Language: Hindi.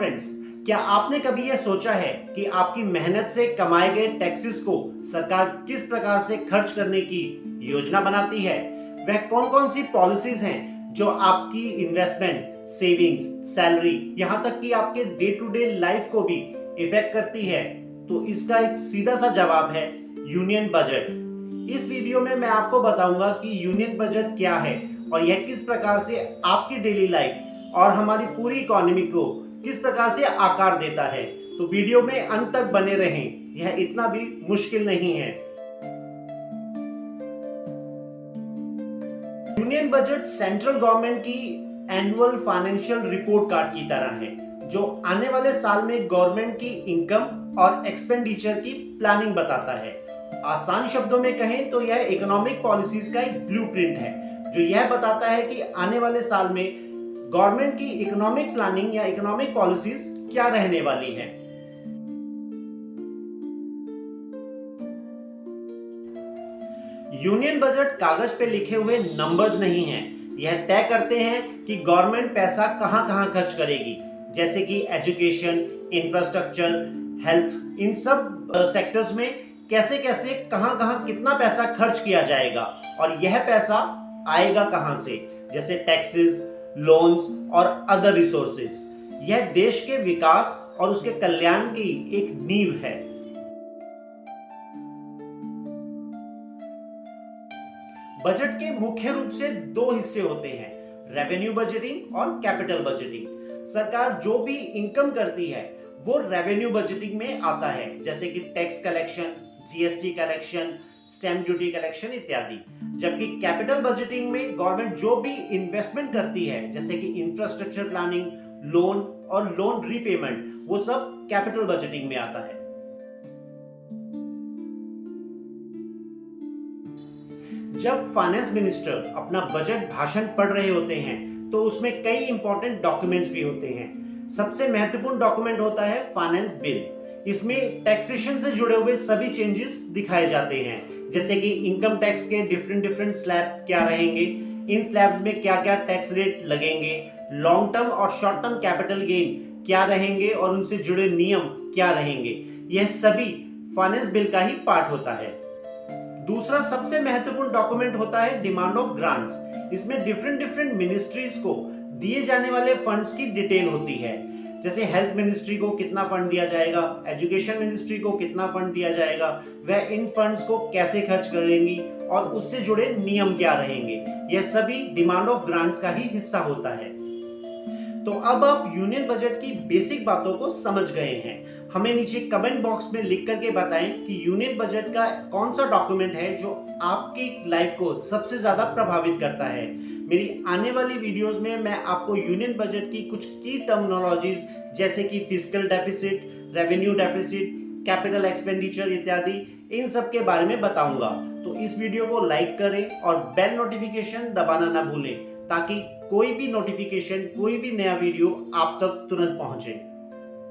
फ्रेंड्स, क्या आपने कभी यह सोचा है कि आपकी मेहनत से कमाए गए टैक्सेस को सरकार किस प्रकार से खर्च करने की योजना बनाती है? वह कौन कौन सी पॉलिसीज हैं जो आपकी इन्वेस्टमेंट, सेविंग्स, सैलरी, यहाँ तक कि आपके डे टू डे लाइफ को भी इफेक्ट करती है? तो इसका एक सीधा सा जवाब है यूनियन बजट। इस वीडियो में मैं आपको बताऊंगा कि यूनियन बजट क्या है और यह किस प्रकार से आपकी डेली लाइफ और हमारी पूरी इकोनॉमी को किस प्रकार से आकार देता है। तो वीडियो में अंत तक बने रहें, यह इतना भी मुश्किल नहीं है। यूनियन बजट सेंट्रल गवर्नमेंट की एनुअल फाइनेंशियल रिपोर्ट कार्ड की तरह है, जो आने वाले साल में गवर्नमेंट की इनकम और एक्सपेंडिचर की प्लानिंग बताता है। आसान शब्दों में कहें तो यह इकोनॉमिक पॉलिसीज का एक ब्लूप्रिंट है, जो यह बताता है कि आने वाले साल में गवर्नमेंट की इकोनॉमिक प्लानिंग या इकोनॉमिक पॉलिसीज क्या रहने वाली है। यूनियन बजट कागज पे लिखे हुए नंबर्स नहीं हैं, यह तय करते हैं कि गवर्नमेंट पैसा कहां कहां खर्च करेगी, जैसे कि एजुकेशन, इंफ्रास्ट्रक्चर, हेल्थ, इन सब सेक्टर्स में कैसे कैसे कहां कहां कितना पैसा खर्च किया जाएगा और यह पैसा आएगा कहां से, जैसे टैक्सेस, लोन्स और अदर रिसोर्सेज। यह देश के विकास और उसके कल्याण की एक नींव है। बजट के मुख्य रूप से दो हिस्से होते हैं, रेवेन्यू बजटिंग और कैपिटल बजटिंग। सरकार जो भी इनकम करती है वो रेवेन्यू बजटिंग में आता है, जैसे कि tax collection, GST collection, stamp duty collection इत्यादि। जबकि कैपिटल बजटिंग में गवर्नमेंट जो भी इन्वेस्टमेंट करती है, जैसे कि इंफ्रास्ट्रक्चर प्लानिंग, लोन और लोन रीपेमेंट, वो सब कैपिटल बजटिंग में आता है। जब फाइनेंस मिनिस्टर अपना बजट भाषण पढ़ रहे होते हैं तो उसमें कई इंपॉर्टेंट डॉक्यूमेंट्स भी होते हैं। सबसे महत्वपूर्ण डॉक्यूमेंट होता है फाइनेंस बिल। इसमें टैक्सेशन से जुड़े हुए सभी चेंजेस दिखाए जाते हैं, जैसे कि इनकम टैक्स के डिफरेंट स्लैब्स क्या रहेंगे, इन स्लैब्स में क्या क्या टैक्स रेट लगेंगे, लॉन्ग टर्म और शॉर्ट टर्म कैपिटल गेन क्या रहेंगे और उनसे जुड़े नियम क्या रहेंगे। यह सभी फाइनेंस बिल का ही पार्ट होता है। दूसरा सबसे महत्वपूर्ण डॉक्यूमेंट होता है डिमांड ऑफ ग्रांट्स। इसमें डिफरेंट मिनिस्ट्रीज को दिए जाने वाले फंड्स की डिटेल होती है, जैसे हेल्थ मिनिस्ट्री को कितना फंड दिया जाएगा, एजुकेशन मिनिस्ट्री को कितना फंड दिया जाएगा, वह इन फंड्स को कैसे खर्च करेंगी और उससे जुड़े नियम क्या रहेंगे। यह सभी डिमांड ऑफ ग्रांट्स का ही हिस्सा होता है। तो अब आप यूनियन बजट की बेसिक बातों को समझ गए हैं। हमें नीचे कमेंट बॉक्स में लिख करके बताएं कि यूनियन बजट का कौन सा डॉक्यूमेंट है जो आपकी लाइफ को सबसे ज्यादा प्रभावित करता है। मेरी आने वाली वीडियोस में मैं आपको यूनियन बजट की कुछ की टर्मिनोलॉजीज, जैसे कि fiscal deficit, revenue deficit, capital expenditure इत्यादि, इन सब के बारे में बताऊंगा। तो इस वीडियो को लाइक करें और बेल नोटिफिकेशन दबाना ना भूलें, ताकि कोई भी नोटिफिकेशन, कोई भी नया वीडियो आप तक तुरंत पहुंचे।